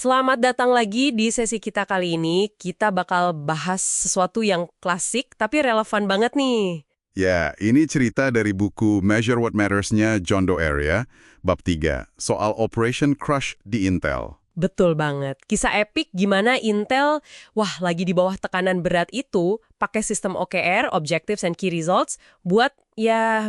Selamat datang lagi di sesi kita kali ini. Kita bakal bahas sesuatu yang klasik tapi relevan banget nih. Ya, ini cerita dari buku Measure What Matters-nya John Doerr ya, bab 3, soal Operation Crush di Intel. Betul banget. Kisah epik gimana Intel, lagi di bawah tekanan berat itu, pakai sistem OKR, Objectives and Key Results, buat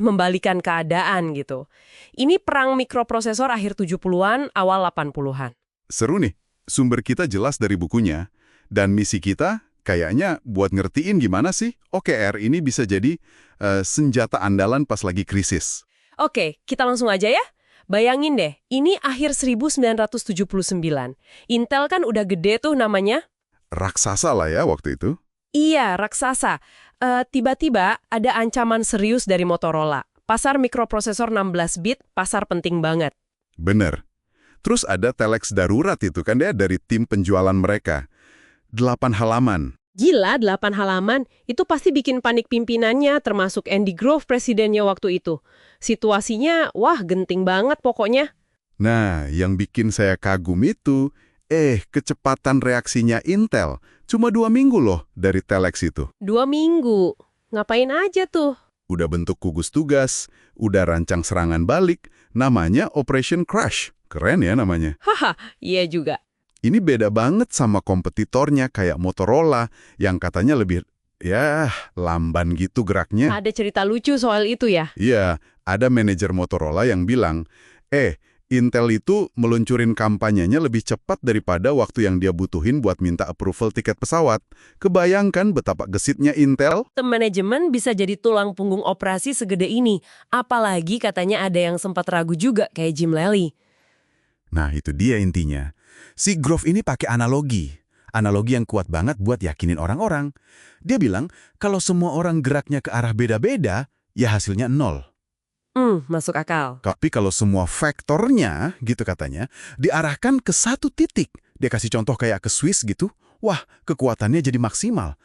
membalikan keadaan gitu. Ini perang mikroprosesor akhir 70-an, awal 80-an. Seru nih, sumber kita jelas dari bukunya, dan misi kita kayaknya buat ngertiin gimana sih OKR ini bisa jadi senjata andalan pas lagi krisis. Oke, kita langsung aja ya. Bayangin deh, ini akhir 1979. Intel kan udah gede tuh namanya. Raksasa lah ya waktu itu. Iya, raksasa. Tiba-tiba ada ancaman serius dari Motorola. Pasar mikroprosesor 16 bit, pasar penting banget. Bener. Terus ada telex darurat itu kan ya dari tim penjualan mereka. 8 halaman. Gila, 8 halaman. Itu pasti bikin panik pimpinannya, termasuk Andy Grove presidennya waktu itu. Situasinya, genting banget pokoknya. Nah, yang bikin saya kagum itu, kecepatan reaksinya Intel. Cuma 2 minggu loh dari telex itu. 2 minggu. Ngapain aja tuh? Udah bentuk gugus tugas, udah rancang serangan balik, namanya Operation Crush. Keren ya namanya. Haha, iya juga. Ini beda banget sama kompetitornya kayak Motorola yang katanya lebih, lamban gitu geraknya. Ada cerita lucu soal itu ya? Iya, ada manajer Motorola yang bilang, Intel itu meluncurin kampanyenya lebih cepat daripada waktu yang dia butuhin buat minta approval tiket pesawat. Kebayangkan betapa gesitnya Intel? Tim manajemen bisa jadi tulang punggung operasi segede ini. Apalagi katanya ada yang sempat ragu juga kayak Jim Lally. Nah, itu dia intinya. Si Grove ini pakai analogi. Analogi yang kuat banget buat yakinin orang-orang. Dia bilang, kalau semua orang geraknya ke arah beda-beda, ya hasilnya 0. Masuk akal. Tapi kalau semua vektornya, gitu katanya, diarahkan ke satu titik. Dia kasih contoh kayak ke Swiss gitu. Wah, kekuatannya jadi maksimal.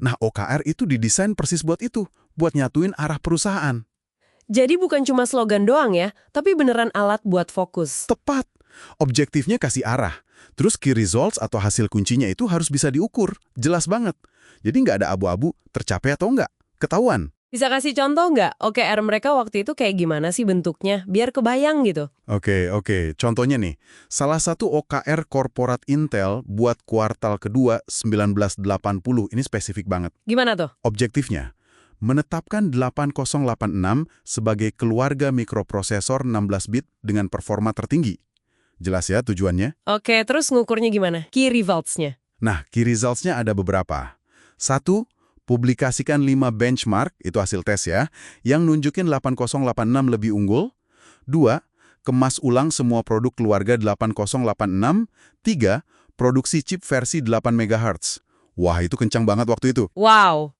Nah, OKR itu didesain persis buat itu. Buat nyatuin arah perusahaan. Jadi bukan cuma slogan doang ya, tapi beneran alat buat fokus. Tepat. Objektifnya kasih arah. Terus key results atau hasil kuncinya itu harus bisa diukur. Jelas banget. Jadi nggak ada abu-abu, tercapai atau nggak. Ketahuan. Bisa kasih contoh nggak? OKR mereka waktu itu kayak gimana sih bentuknya? Biar kebayang gitu. Oke. Contohnya nih, salah satu OKR korporat Intel buat kuartal kedua 1980, ini spesifik banget. Gimana tuh? Objektifnya, menetapkan 8086 sebagai keluarga mikroprosesor 16 bit dengan performa tertinggi. Jelas ya tujuannya? Oke, terus ngukurnya gimana? Key results-nya. Nah, key results-nya ada beberapa. 1, publikasikan 5 benchmark, itu hasil tes ya, yang nunjukin 8086 lebih unggul. 2, kemas ulang semua produk keluarga 8086. 3, produksi chip versi 8 MHz. Wah, itu kencang banget waktu itu. Wow.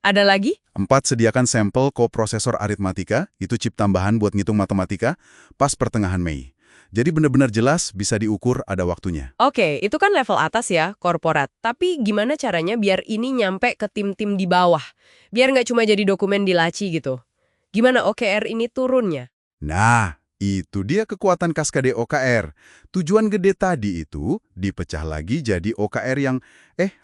Ada lagi? 4, sediakan sampel koprosesor aritmatika, itu chip tambahan buat ngitung matematika, pas pertengahan Mei. Jadi benar-benar jelas, bisa diukur, ada waktunya. Oke, itu kan level atas ya, korporat. Tapi gimana caranya biar ini nyampe ke tim-tim di bawah? Biar nggak cuma jadi dokumen di laci gitu. Gimana OKR ini turunnya? Nah, itu dia kekuatan kaskade OKR. Tujuan gede tadi itu dipecah lagi jadi OKR yang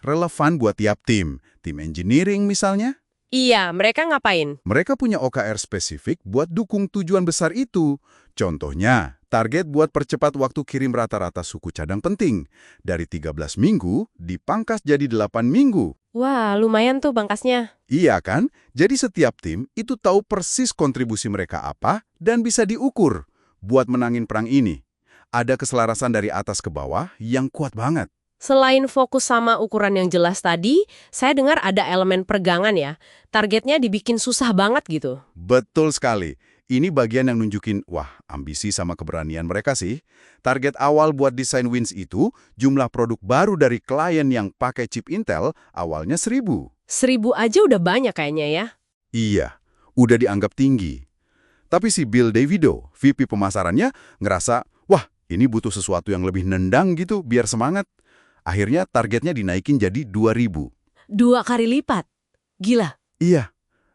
relevan buat tiap tim. Tim engineering misalnya. Iya, mereka ngapain? Mereka punya OKR spesifik buat dukung tujuan besar itu. Contohnya, target buat percepat waktu kirim rata-rata suku cadang penting. Dari 13 minggu, dipangkas jadi 8 minggu. Wah, lumayan tuh pangkasnya. Iya kan? Jadi setiap tim itu tahu persis kontribusi mereka apa dan bisa diukur. Buat menangin perang ini, ada keselarasan dari atas ke bawah yang kuat banget. Selain fokus sama ukuran yang jelas tadi, saya dengar ada elemen peregangan ya. Targetnya dibikin susah banget gitu. Betul sekali. Ini bagian yang nunjukin, ambisi sama keberanian mereka sih. Target awal buat desain wins itu, jumlah produk baru dari klien yang pakai chip Intel awalnya 1000. 1000 aja udah banyak kayaknya ya. Iya, udah dianggap tinggi. Tapi si Bill Davido, VP pemasarannya, ngerasa, ini butuh sesuatu yang lebih nendang gitu biar semangat. Akhirnya targetnya dinaikin jadi 2000. 2 kali lipat. Gila. Iya.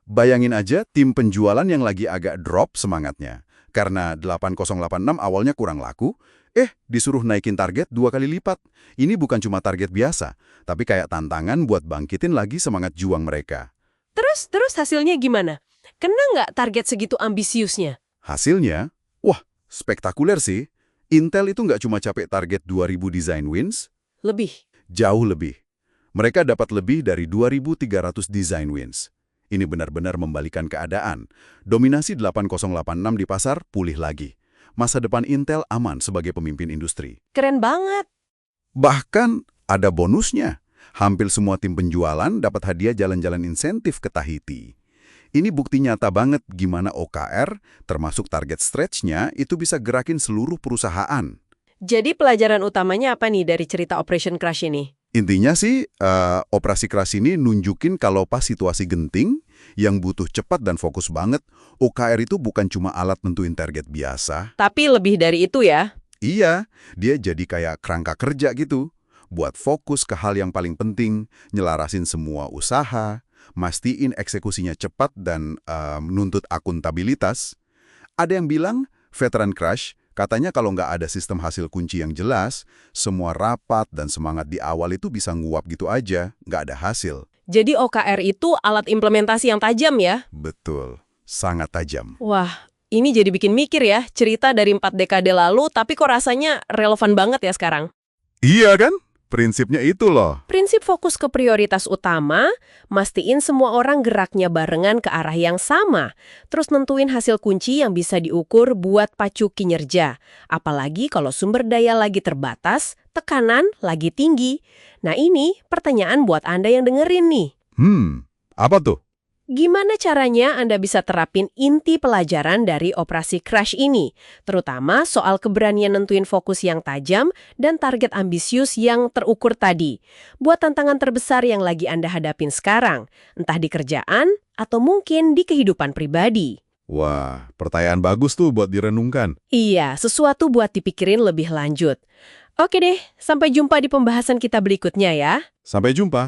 Bayangin aja tim penjualan yang lagi agak drop semangatnya. Karena 8086 awalnya kurang laku, Disuruh naikin target 2 kali lipat. Ini bukan cuma target biasa, tapi kayak tantangan buat bangkitin lagi semangat juang mereka. Terus hasilnya gimana? Kena nggak target segitu ambisiusnya? Hasilnya, wah, spektakuler sih. Intel itu nggak cuma capek target 2.000 design wins, Lebih. jauh lebih. Mereka dapat lebih dari 2.300 design wins. Ini benar-benar membalikan keadaan. Dominasi 8086 di pasar pulih lagi. Masa depan Intel aman sebagai pemimpin industri. Keren banget. Bahkan ada bonusnya. Hampir semua tim penjualan dapat hadiah jalan-jalan insentif ke Tahiti. Ini bukti nyata banget gimana OKR, termasuk target stretch-nya, itu bisa gerakin seluruh perusahaan. Jadi pelajaran utamanya apa nih dari cerita Operation Crash ini? Intinya sih, operasi keras ini nunjukin kalau pas situasi genting, yang butuh cepat dan fokus banget, OKR itu bukan cuma alat nentuin target biasa. Tapi lebih dari itu ya. Iya, dia jadi kayak kerangka kerja gitu. Buat fokus ke hal yang paling penting, nyelarasin semua usaha, mastiin eksekusinya cepat dan menuntut akuntabilitas. Ada yang bilang, veteran crash, katanya kalau nggak ada sistem hasil kunci yang jelas, semua rapat dan semangat di awal itu bisa nguap gitu aja, nggak ada hasil. Jadi OKR itu alat implementasi yang tajam ya? Betul, sangat tajam. Wah, ini jadi bikin mikir ya, cerita dari 4 dekade lalu, tapi kok rasanya relevan banget ya sekarang. Iya kan? Prinsipnya itu loh. Prinsip fokus ke prioritas utama, mastiin semua orang geraknya barengan ke arah yang sama, terus nentuin hasil kunci yang bisa diukur buat pacu kinerja. Apalagi kalau sumber daya lagi terbatas, tekanan lagi tinggi. Nah ini pertanyaan buat Anda yang dengerin nih. Apa tuh? Gimana caranya Anda bisa terapin inti pelajaran dari operasi crash ini? Terutama soal keberanian nentuin fokus yang tajam dan target ambisius yang terukur tadi. Buat tantangan terbesar yang lagi Anda hadapin sekarang, entah di kerjaan atau mungkin di kehidupan pribadi. Wah, pertanyaan bagus tuh buat direnungkan. Iya, sesuatu buat dipikirin lebih lanjut. Oke deh, sampai jumpa di pembahasan kita berikutnya ya. Sampai jumpa.